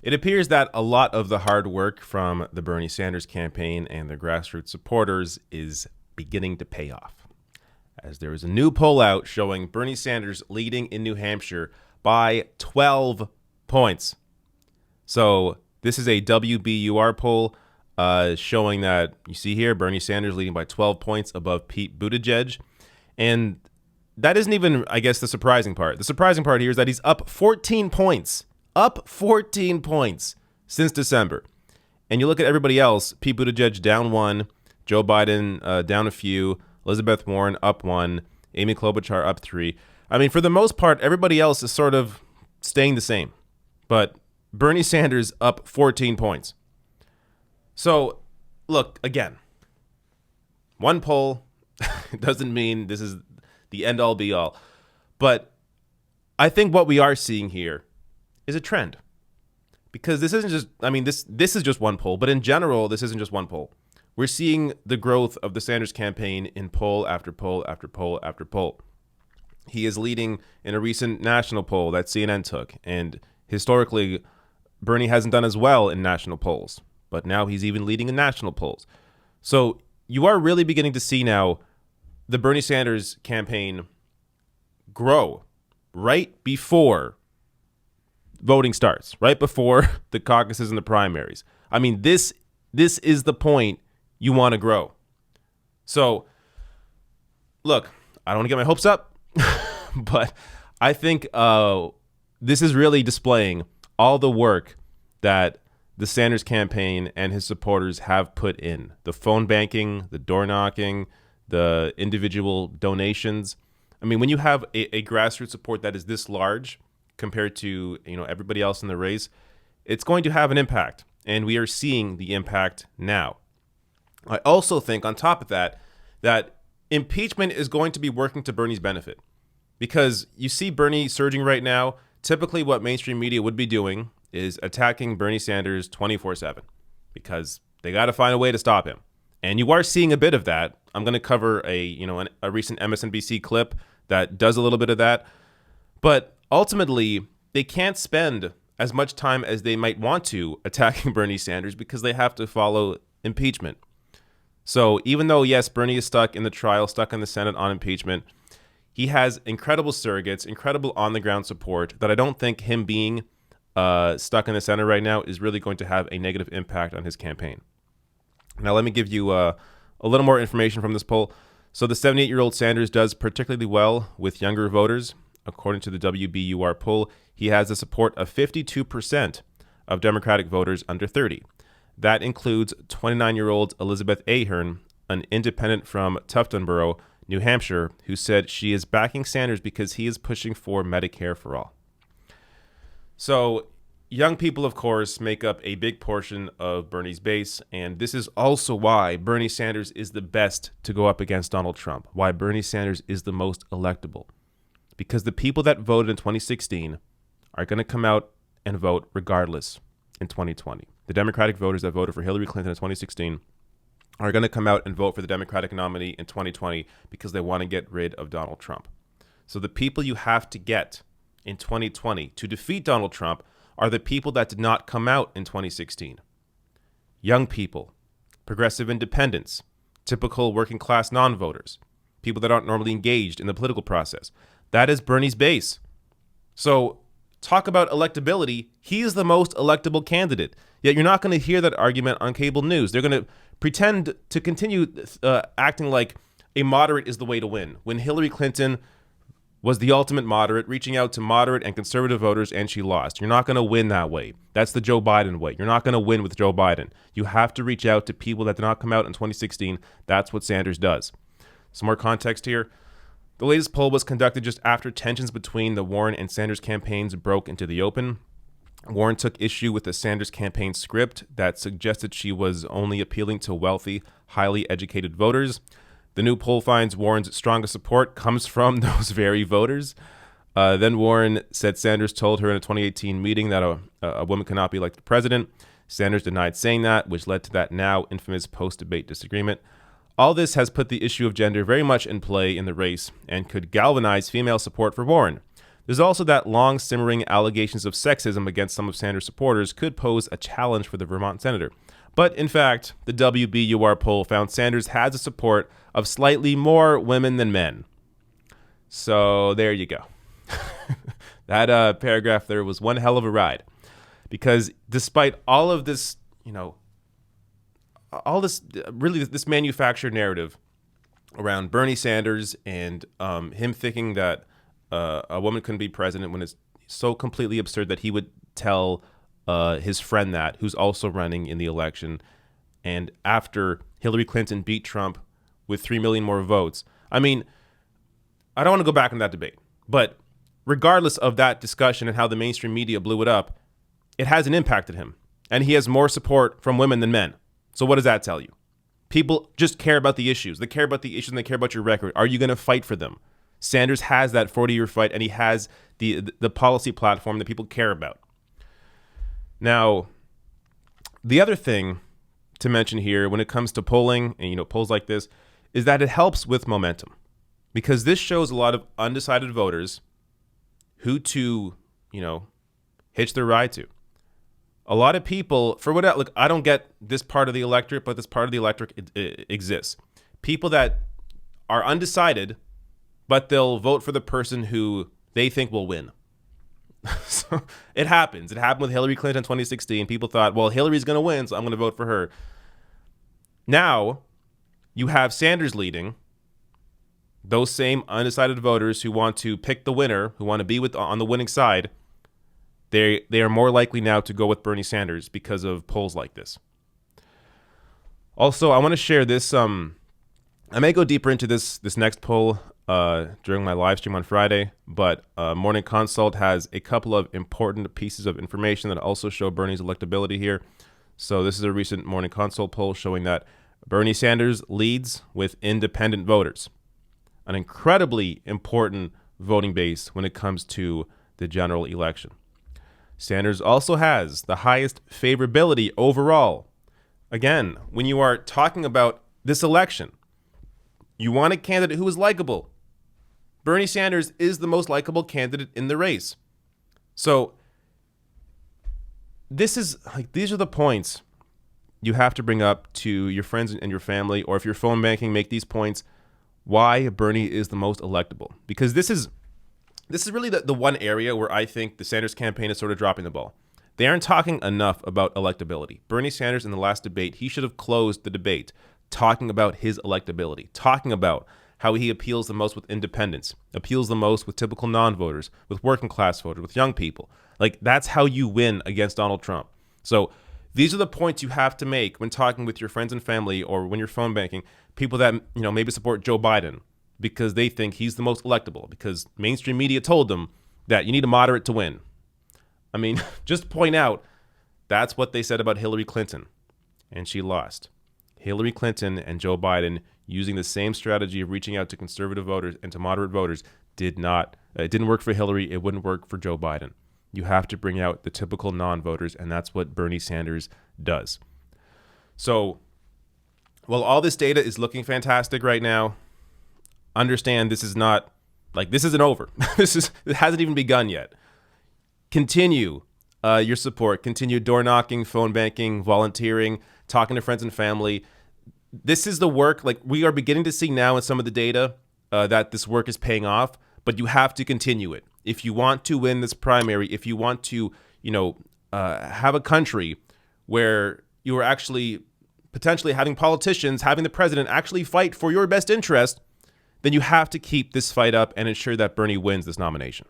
It appears that a lot of the hard work from the Bernie Sanders campaign and their grassroots supporters is beginning to pay off, as there is a new poll out showing Bernie Sanders leading in New Hampshire by 12 points. So this is a WBUR poll showing that, you see here, Bernie Sanders leading by 12 points above Pete Buttigieg. And that isn't even, I guess, the surprising part. The surprising part here is that he's up 14 points. Up 14 points since December. And you look at everybody else, Pete Buttigieg down 1, Joe Biden down a few, Elizabeth Warren up 1, Amy Klobuchar up 3. I mean, for the most part, everybody else is sort of staying the same. But Bernie Sanders up 14 points. So, look, again, one poll doesn't mean this is the end-all, be-all. But I think what we are seeing here is a trend. Because this isn't just, I mean, this is just one poll, but in general, this isn't just one poll. We're seeing the growth of the Sanders campaign in poll after poll after poll after poll. He is leading in a recent national poll that CNN took, and historically, Bernie hasn't done as well in national polls, but now he's even leading in national polls. So you are really beginning to see now the Bernie Sanders campaign grow right before voting starts, right before the caucuses and the primaries. I mean, this is the point you want to grow. So, look, I don't want to get my hopes up, but I think this is really displaying all the work that the Sanders campaign and his supporters have put in. The phone banking, the door knocking, the individual donations. I mean, when you have a grassroots support that is this large compared to, everybody else in the race, it's going to have an impact. And we are seeing the impact now. I also think, on top of that, that impeachment is going to be working to Bernie's benefit. Because you see Bernie surging right now. Typically what mainstream media would be doing is attacking Bernie Sanders 24/7 because they got to find a way to stop him. And you are seeing a bit of that. I'm going to cover a recent MSNBC clip that does a little bit of that. But ultimately, they can't spend as much time as they might want to attacking Bernie Sanders because they have to follow impeachment. So even though, yes, Bernie is stuck in the trial, stuck in the Senate on impeachment, he has incredible surrogates, incredible on-the-ground support that I don't think him being stuck in the Senate right now is really going to have a negative impact on his campaign. Now, let me give you a little more information from this poll. So the 78-year-old Sanders does particularly well with younger voters. According to the WBUR poll, he has the support of 52% of Democratic voters under 30. That includes 29-year-old Elizabeth Ahern, an independent from Tuftonboro, New Hampshire, who said she is backing Sanders because he is pushing for Medicare for all. So young people, of course, make up a big portion of Bernie's base, and this is also why Bernie Sanders is the best to go up against Donald Trump, why Bernie Sanders is the most electable. Because the people that voted in 2016 are going to come out and vote regardless in 2020. The Democratic voters that voted for Hillary Clinton in 2016 are going to come out and vote for the Democratic nominee in 2020 because they want to get rid of Donald Trump. So the people you have to get in 2020 to defeat Donald Trump are the people that did not come out in 2016. Young people, progressive independents, typical working class non-voters, people that aren't normally engaged in the political process. That is Bernie's base. So talk about electability. He is the most electable candidate. Yet you're not going to hear that argument on cable news. They're going to pretend to continue acting like a moderate is the way to win, when Hillary Clinton was the ultimate moderate, reaching out to moderate and conservative voters, and she lost. You're not going to win that way. That's the Joe Biden way. You're not going to win with Joe Biden. You have to reach out to people that did not come out in 2016. That's what Sanders does. Some more context here. The latest poll was conducted just after tensions between the Warren and Sanders campaigns broke into the open. Warren took issue with the Sanders campaign script that suggested she was only appealing to wealthy, highly educated voters. The new poll finds Warren's strongest support comes from those very voters. Then Warren said Sanders told her in a 2018 meeting that a woman cannot be like the president. Sanders denied saying that, which led to that now infamous post-debate disagreement. All this has put the issue of gender very much in play in the race and could galvanize female support for Warren. There's also that long simmering allegations of sexism against some of Sanders' supporters could pose a challenge for the Vermont senator. But in fact, the WBUR poll found Sanders has the support of slightly more women than men. So there you go. That paragraph there was one hell of a ride. Because despite all of this, all this, really this manufactured narrative around Bernie Sanders and him thinking that a woman couldn't be president, when it's so completely absurd that he would tell his friend that, who's also running in the election, and after Hillary Clinton beat Trump with 3 million more votes. I mean, I don't want to go back on that debate, but regardless of that discussion and how the mainstream media blew it up, it hasn't impacted him. And he has more support from women than men. So what does that tell you? People just care about the issues. They care about the issues and they care about your record. Are you going to fight for them? Sanders has that 40-year fight, and he has the policy platform that people care about. Now, the other thing to mention here when it comes to polling and polls like this is that it helps with momentum, because this shows a lot of undecided voters who to hitch their ride to. A lot of people, for what, look, I don't get this part of the electorate, but this part of the electorate exists. People that are undecided, but they'll vote for the person who they think will win. So it happens. It happened with Hillary Clinton in 2016. People thought, well, Hillary's going to win, so I'm going to vote for her. Now you have Sanders leading. Those same undecided voters who want to pick the winner, who want to be on the winning side, they are more likely now to go with Bernie Sanders because of polls like this. Also, I want to share this. I may go deeper into this next poll during my live stream on Friday, but Morning Consult has a couple of important pieces of information that also show Bernie's electability here. So this is a recent Morning Consult poll showing that Bernie Sanders leads with independent voters, an incredibly important voting base when it comes to the general election. Sanders also has the highest favorability overall. Again, when you are talking about this election, you want a candidate who is likable. Bernie Sanders is the most likable candidate in the race. So these are the points you have to bring up to your friends and your family, or if you're phone banking, make these points why Bernie is the most electable. Because this is really the one area where I think the Sanders campaign is sort of dropping the ball. They aren't talking enough about electability. Bernie Sanders in the last debate, he should have closed the debate talking about his electability, talking about how he appeals the most with independents, appeals the most with typical non-voters, with working class voters, with young people. Like, that's how you win against Donald Trump. So these are the points you have to make when talking with your friends and family, or when you're phone banking, people that maybe support Joe Biden, because they think he's the most electable, because mainstream media told them that you need a moderate to win. I mean, just point out, that's what they said about Hillary Clinton, and she lost. Hillary Clinton and Joe Biden, using the same strategy of reaching out to conservative voters and to moderate voters, it didn't work for Hillary, it wouldn't work for Joe Biden. You have to bring out the typical non-voters, and that's what Bernie Sanders does. So, while all this data is looking fantastic right now, understand this isn't over. It hasn't even begun yet. Continue your support. Continue door knocking, phone banking, volunteering, talking to friends and family. This is the work. Like, we are beginning to see now in some of the data that this work is paying off, but you have to continue it. If you want to win this primary, if you want to, have a country where you are actually potentially having politicians, having the president actually fight for your best interest, then you have to keep this fight up and ensure that Bernie wins this nomination.